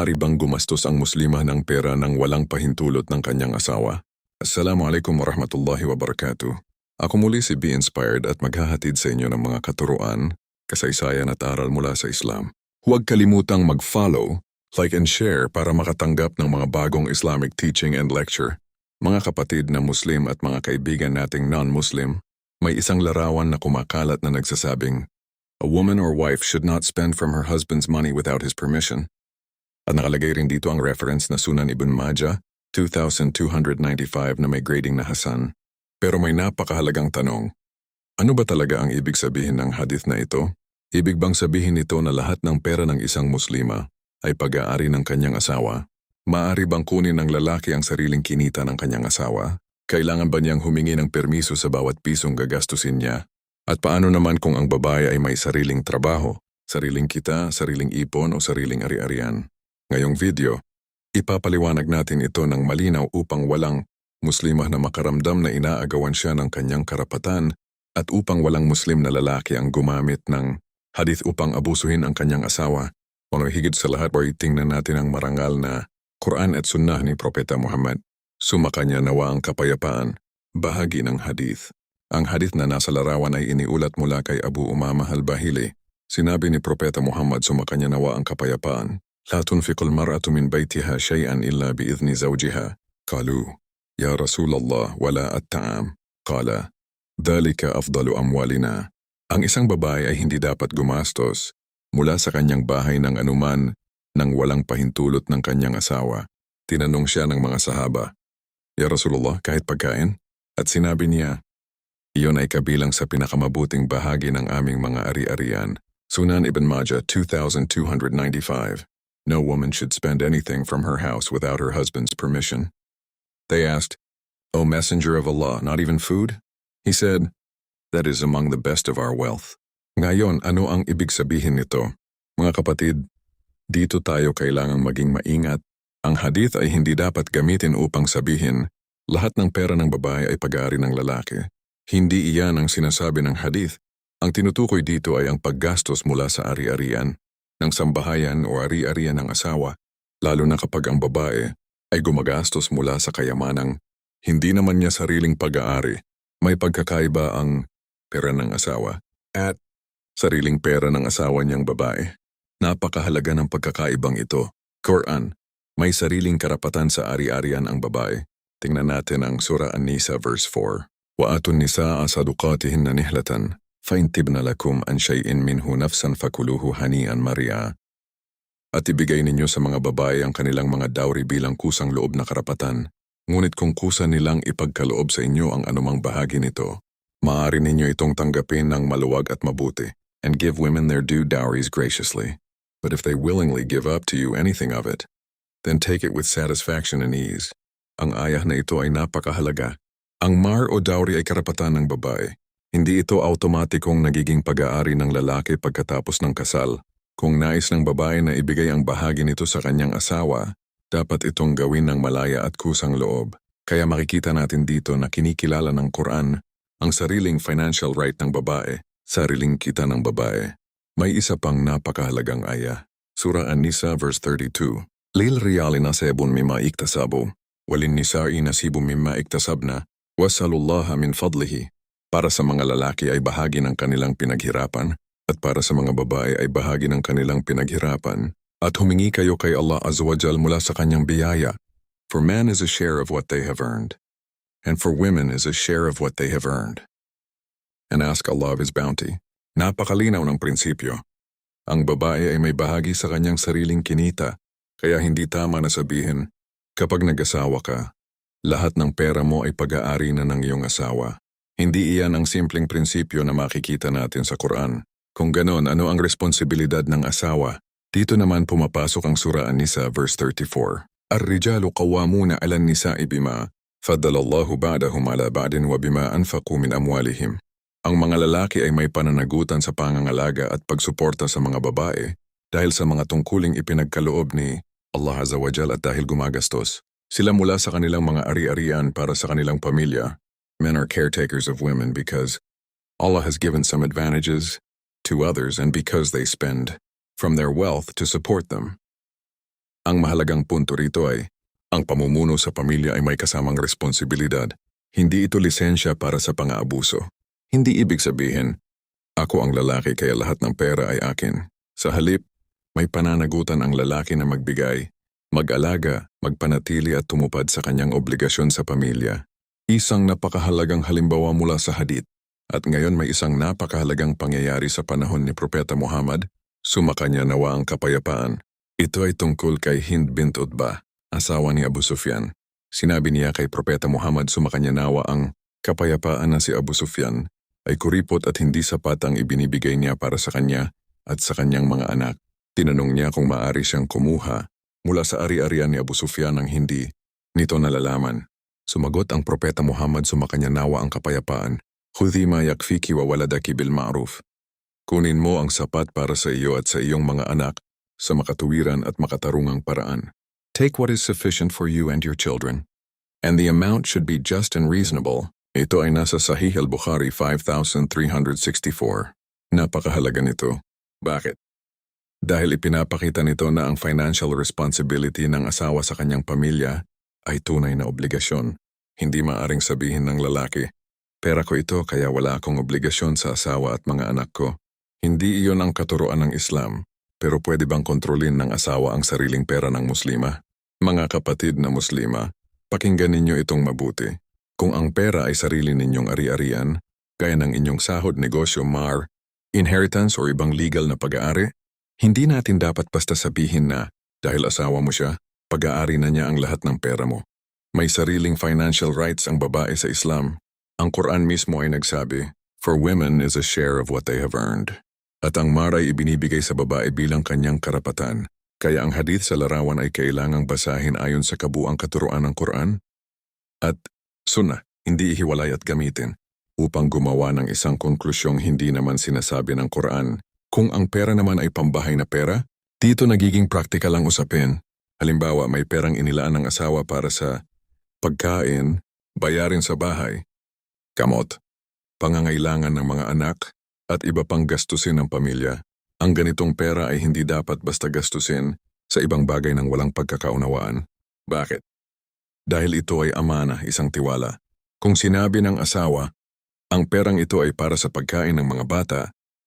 maaari bang gumastos ang muslima ng pera ng walang pahintulot ng kanyang asawa? Assalamualaikum warahmatullahi wabarakatuh. Ako muli si Be Inspired at maghahatid sa inyo ng mga katuruan, kasaysayan at aral mula sa Islam. Huwag kalimutang mag-follow, like and share para makatanggap ng mga bagong Islamic teaching and lecture. Mga kapatid na Muslim at mga kaibigan nating non-Muslim, may isang larawan na kumakalat na nagsasabing, "A woman or wife should not spend from her husband's money without his permission." At nakalagay rin dito ang reference na Sunan Ibn Majah, 2295 na may grading na Hasan. Pero may napakahalagang tanong. Ano ba talaga ang ibig sabihin ng hadith na ito? Ibig bang sabihin nito na lahat ng pera ng isang muslima ay pag-aari ng kanyang asawa? Maaari bang kunin ng lalaki ang sariling kinita ng kanyang asawa? Kailangan ba niyang humingi ng permiso sa bawat pisong gagastusin niya? At paano naman kung ang babae ay may sariling trabaho, sariling kita, sariling ipon o sariling ari-arian? Ngayong video, ipapaliwanag natin ito ng malinaw upang walang muslimah na makaramdam na inaagawan siya ng kanyang karapatan at upang walang muslim na lalaki ang gumamit ng hadith upang abusuhin ang kanyang asawa. O higit sa lahat, tingnan natin ang marangal na Quran at Sunnah ni Propeta Muhammad. Sumakanya nawa ang kapayapaan, bahagi ng hadith. Ang hadith na nasa larawan ay iniulat mula kay Abu Umama al-Bahili. Sinabi ni Propeta Muhammad, sumakanya nawa ang kapayapaan, "La tunfiqul mar'atu min baytiha shay'an illa bi'idhni zawjiha." Qalu, "Ya Rasulallah, wala at-ta'am." Qala, "Dhalika afdalu amwalina." Ang isang babae ay hindi dapat gumastos mula sa kanyang bahay ng anuman nang walang pahintulot ng kanyang asawa. Tinanong siya ng mga sahaba, "Ya Rasulullah, kahit pagkain?" At sinabi niya, "Iyon ay kabilang sa pinakamabuting bahagi ng aming mga ari-arian." Sunan Ibn Majah 2295. No woman should spend anything from her house without her husband's permission. They asked, "O Messenger of Allah, not even food?" He said, "That is among the best of our wealth." Ngayon, ano ang ibig sabihin nito? Mga kapatid, dito tayo kailangang maging maingat. Ang hadith ay hindi dapat gamitin upang sabihin, lahat ng pera ng babae ay pag-aari ng lalaki. Hindi iyan ang sinasabi ng hadith. Ang tinutukoy dito ay ang paggastos mula sa ari-arian ng sambahayan o ari-arian ng asawa, lalo na kapag ang babae ay gumagastos mula sa kayamanang hindi naman niya sariling pag-aari. May pagkakaiba ang pera ng asawa at sariling pera ng asawa niyang babae. Napakahalaga ng pagkakaibang ito. Quran, may sariling karapatan sa ari-arian ang babae. Tingnan natin ang Surah An-Nisa verse 4. "Wa atun nisaa sadukatihinna nihlatan. فَإِنْ تِبْنَ لَكُمْ أَنْ شَيْءٍ مِّنْهُ نَفْسًا فَكُلُوهُ هَنِيئًا مَرِيئًا." At ibigay ninyo sa mga babae ang kanilang mga dowry bilang kusang loob na karapatan. Ngunit kung kusa nilang ipagkaloob sa inyo ang anumang bahagi nito, maaari ninyo itong tanggapin ng maluwag at mabuti, and give women their due dowries graciously. But if they willingly give up to you anything of it, then take it with satisfaction and ease. Ang ayah na ito ay napakahalaga. Ang mar o dowry ay karapatan ng babae. Hindi ito automatikong nagiging pag-aari ng lalaki pagkatapos ng kasal. Kung nais ng babae na ibigay ang bahagi nito sa kanyang asawa, dapat itong gawin ng malaya at kusang loob. Kaya makikita natin dito na kinikilala ng Quran ang sariling financial right ng babae, sariling kita ng babae. May isa pang napakahalagang aya. Surah An-Nisa verse 32. "Lil riyali nasibun mimma iktasabu, walin nisa'i nasibun mimma iktasabna, wasalullaha min fadlihi." Para sa mga lalaki ay bahagi ng kanilang pinaghirapan, at para sa mga babae ay bahagi ng kanilang pinaghirapan. At humingi kayo kay Allah Azza wa Jal mula sa kanyang biyaya. For man is a share of what they have earned, and for women is a share of what they have earned. And ask Allah of His bounty. Napakalinaw ng prinsipyo. Ang babae ay may bahagi sa kanyang sariling kinita, kaya hindi tama na sabihin, kapag nag-asawa ka, lahat ng pera mo ay pag-aari na ng iyong asawa. Hindi iyan ang simpleng prinsipyo na makikita natin sa Quran. Kung ganon, ano ang responsibilidad ng asawa? Dito naman pumapasok ang Surah An-Nisa verse 34. "Ar-rijalu qawwamuna 'alan nisa'i bima faddalallahu ba'dahum 'ala ba'din wa bima anfaqu min amwalihim." Ang mga lalaki ay may pananagutan sa pangangalaga at pagsuporta sa mga babae dahil sa mga tungkuling ipinagkaloob ni Allah Azza wa Jal at dahil gumagastos sila mula sa kanilang mga ari-arian para sa kanilang pamilya. Men are caretakers of women because Allah has given some advantages to others and because they spend from their wealth to support them. Ang mahalagang punto rito ay, ang pamumuno sa pamilya ay may kasamang responsibilidad. Hindi ito lisensya para sa pang-aabuso. Hindi ibig sabihin, ako ang lalaki kaya lahat ng pera ay akin. Sa halip, may pananagutan ang lalaki na magbigay, mag-alaga, magpanatili at tumupad sa kanyang obligasyon sa pamilya. Isang napakahalagang halimbawa mula sa hadith. At ngayon may isang napakahalagang pangyayari sa panahon ni Propeta Muhammad, sumakanya nawa ang kapayapaan. Ito ay tungkol kay Hind bint Utbah, asawa ni Abu Sufyan. Sinabi niya kay Propeta Muhammad sumakanya nawa ang kapayapaan na si Abu Sufyan ay kuripot at hindi sapat ang ibinibigay niya para sa kanya at sa kanyang mga anak. Tinanong niya kung maaari siyang kumuha mula sa ari-arian ni Abu Sufyan ang hindi nito nalalaman. Sumagot ang Propeta Muhammad sumakanya nawa ang kapayapaan. Khudhi ma yakfiki wa waladaki bil ma'ruf. Kunin mo ang sapat para sa iyo at sa iyong mga anak sa makatuwiran at makatarungang paraan. Take what is sufficient for you and your children. And the amount should be just and reasonable. Ito ay nasa Sahih al-Bukhari 5364. Napakahalaga nito. Bakit? Dahil ipinapakita nito na ang financial responsibility ng asawa sa kanyang pamilya ay tunay na obligasyon. Hindi maaring sabihin ng lalaki, pera ko ito kaya wala akong obligasyon sa asawa at mga anak ko. Hindi iyon ang katuruan ng Islam, pero pwede bang kontrolin ng asawa ang sariling pera ng Muslima? Mga kapatid na Muslima, pakinggan ninyo itong mabuti. Kung ang pera ay sarili ninyong ari-arian, gaya ng inyong sahod, negosyo, inheritance o ibang legal na pag-aari, hindi natin dapat basta sabihin na dahil asawa mo siya, pag-aari na niya ang lahat ng pera mo. May sariling financial rights ang babae sa Islam. Ang Quran mismo ay nagsabi, "For women is a share of what they have earned." At ang mar ay ibinibigay sa babae bilang kanyang karapatan. Kaya ang hadith sa larawan ay kailangang basahin ayon sa kabuang katuruan ng Quran at Sunnah, hindi ihiwalay at gamitin, upang gumawa ng isang konklusyong hindi naman sinasabi ng Quran. Kung ang pera naman ay pambahay na pera, dito nagiging praktikal ang usapin. Halimbawa, may perang inilaan ng asawa para sa pagkain, bayarin sa bahay, kamot, pangangailangan ng mga anak, at iba pang gastusin ng pamilya. Ang ganitong pera ay hindi dapat basta gastusin sa ibang bagay ng walang pagkakaunawaan. Bakit? Dahil ito ay amana, isang tiwala. Kung sinabi ng asawa, ang perang ito ay para sa pagkain ng mga bata,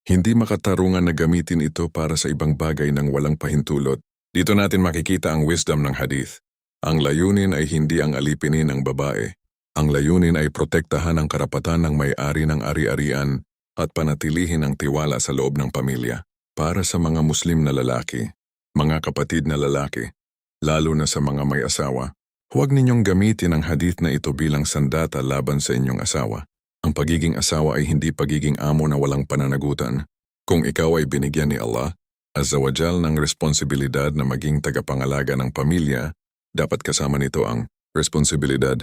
hindi makatarungan na gamitin ito para sa ibang bagay ng walang pahintulot. Dito natin makikita ang wisdom ng hadith. Ang layunin ay hindi ang alipinin ng babae. Ang layunin ay protektahan ang karapatan ng may-ari ng ari-arian at panatilihin ang tiwala sa loob ng pamilya. Para sa mga Muslim na lalaki, mga kapatid na lalaki, lalo na sa mga may asawa, huwag ninyong gamitin ang hadith na ito bilang sandata laban sa inyong asawa. Ang pagiging asawa ay hindi pagiging amo na walang pananagutan. Kung ikaw ay binigyan ni Allah, Azza wa Jal, ng responsibilidad na maging tagapangalaga ng pamilya, dapat kasama nito ang responsibilidad,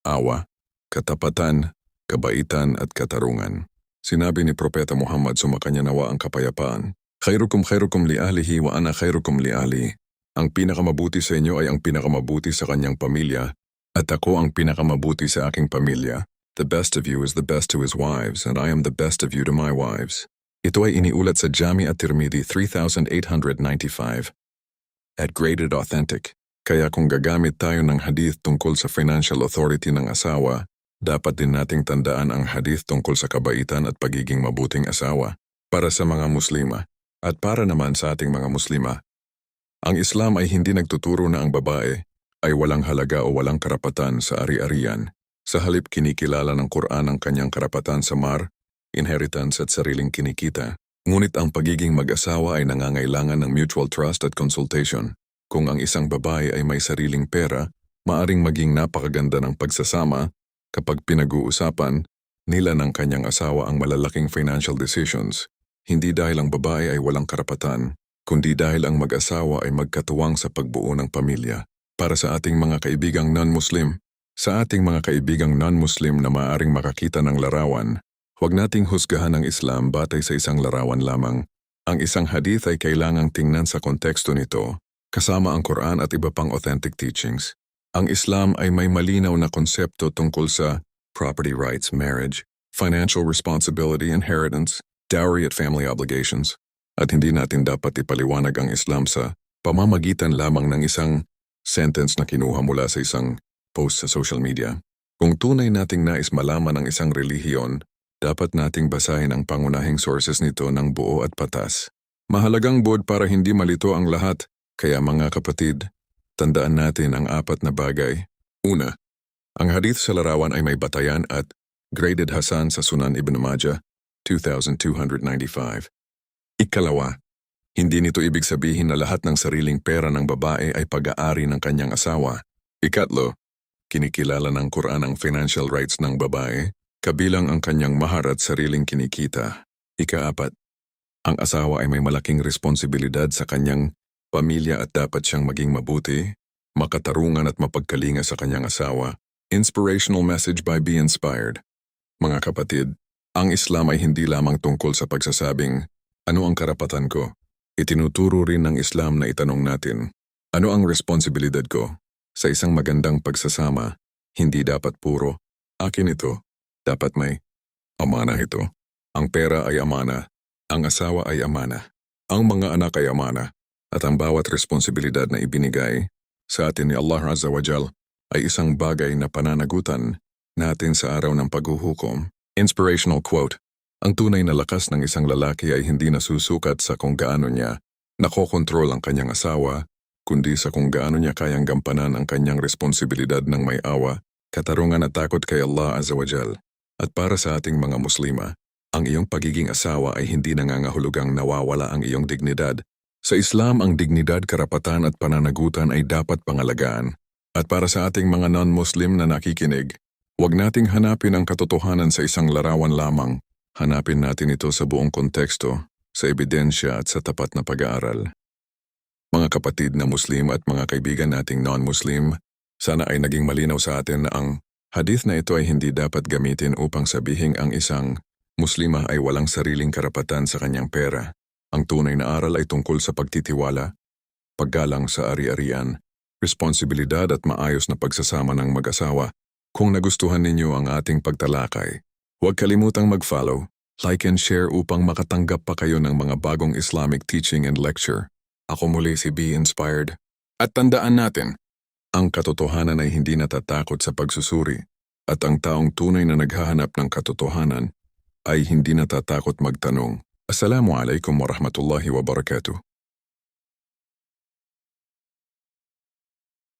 awa, katapatan, kabaitan at katarungan. Sinabi ni Propeta Muhammad sumakanya nawa ang kapayapaan, "Khairukum khairukum li ahlihi wa ana khairukum li ahli." Ang pinakamabuti sa inyo ay ang pinakamabuti sa kanyang pamilya at ako ang pinakamabuti sa aking pamilya. The best of you is the best to his wives and I am the best of you to my wives. Ito ay iniulat sa Jami at-Tirmidhi 3895 at graded authentic. Kaya kung gagamit tayo ng hadith tungkol sa financial authority ng asawa, dapat din nating tandaan ang hadith tungkol sa kabaitan at pagiging mabuting asawa para sa mga Muslima at para naman sa ating mga Muslima. Ang Islam ay hindi nagtuturo na ang babae ay walang halaga o walang karapatan sa ari-arian. Sa halip kinikilala ng Quran ang kanyang karapatan sa inheritance at sariling kinikita. Ngunit ang pagiging mag-asawa ay nangangailangan ng mutual trust at consultation. Kung ang isang babae ay may sariling pera, maaring maging napakaganda ng pagsasama kapag pinag-uusapan nila ng kanyang asawa ang malalaking financial decisions. Hindi dahil ang babae ay walang karapatan, kundi dahil ang mag-asawa ay magkatuwang sa pagbuo ng pamilya. Para sa ating mga kaibigang non-Muslim, na maaaring makakita ng larawan, huwag nating husgahan ang Islam batay sa isang larawan lamang. Ang isang hadith ay kailangang tingnan sa konteksto nito, kasama ang Quran at iba pang authentic teachings. Ang Islam ay may malinaw na konsepto tungkol sa property rights, marriage, financial responsibility, inheritance, dowry at family obligations. At hindi natin dapat ipaliwanag ang Islam sa pamamagitan lamang ng isang sentence na kinuha mula sa isang post sa social media. Kung tunay nating nais malaman ang isang relihiyon, dapat nating basahin ang pangunahing sources nito ng buo at patas. Mahalagang bod para hindi malito ang lahat, kaya mga kapatid, tandaan natin ang 4 na bagay. Una, ang hadith sa larawan ay may batayan at graded Hasan sa Sunan Ibn Majah, 2,295. Ikalawa, hindi nito ibig sabihin na lahat ng sariling pera ng babae ay pag-aari ng kanyang asawa. Ikatlo, kinikilala ng Quran ang financial rights ng babae, kabilang ang kanyang mahar at sariling kinikita. Ikaapat, ang asawa ay may malaking responsibilidad sa kanyang pamilya at dapat siyang maging mabuti, makatarungan at mapagkalinga sa kanyang asawa. Inspirational message by Be Inspired. Mga kapatid, ang Islam ay hindi lamang tungkol sa pagsasabing, ano ang karapatan ko? Itinuturo rin ng Islam na itanong natin, ano ang responsibilidad ko? Sa isang magandang pagsasama, hindi dapat puro, akin ito, dapat may amana ito. Ang pera ay amana, ang asawa ay amana, ang mga anak ay amana, at ang bawat responsibilidad na ibinigay sa atin ni Allah Azza wa Jal ay isang bagay na pananagutan natin sa araw ng paghuhukom. Inspirational quote, ang tunay na lakas ng isang lalaki ay hindi nasusukat sa kung gaano niya nakokontrol ang kanyang asawa, kundi sa kung gaano niya kayang gampanan ang kanyang responsibilidad ng may awa, katarungan at takot kay Allah Azza wa Jal. At para sa ating mga Muslima, ang iyong pagiging asawa ay hindi nangangahulugang nawawala ang iyong dignidad. Sa Islam, ang dignidad, karapatan at pananagutan ay dapat pangalagaan. At para sa ating mga non-Muslim na nakikinig, huwag nating hanapin ang katotohanan sa isang larawan lamang. Hanapin natin ito sa buong konteksto, sa ebidensya at sa tapat na pag-aaral. Mga kapatid na Muslim at mga kaibigan nating non-Muslim, sana ay naging malinaw sa atin na ang hadith na ito ay hindi dapat gamitin upang sabihing ang isang Muslima ay walang sariling karapatan sa kanyang pera. Ang tunay na aral ay tungkol sa pagtitiwala, paggalang sa ari-arian, responsibilidad at maayos na pagsasama ng mag-asawa. Kung nagustuhan ninyo ang ating pagtalakay, huwag kalimutang mag-follow, like and share upang makatanggap pa kayo ng mga bagong Islamic teaching and lecture. Ako muli si Be Inspired. At tandaan natin, ang katotohanan ay hindi natatakot sa pagsusuri at ang taong tunay na naghahanap ng katotohanan ay hindi natatakot magtanong. Assalamualaikum warahmatullahi wabarakatuh.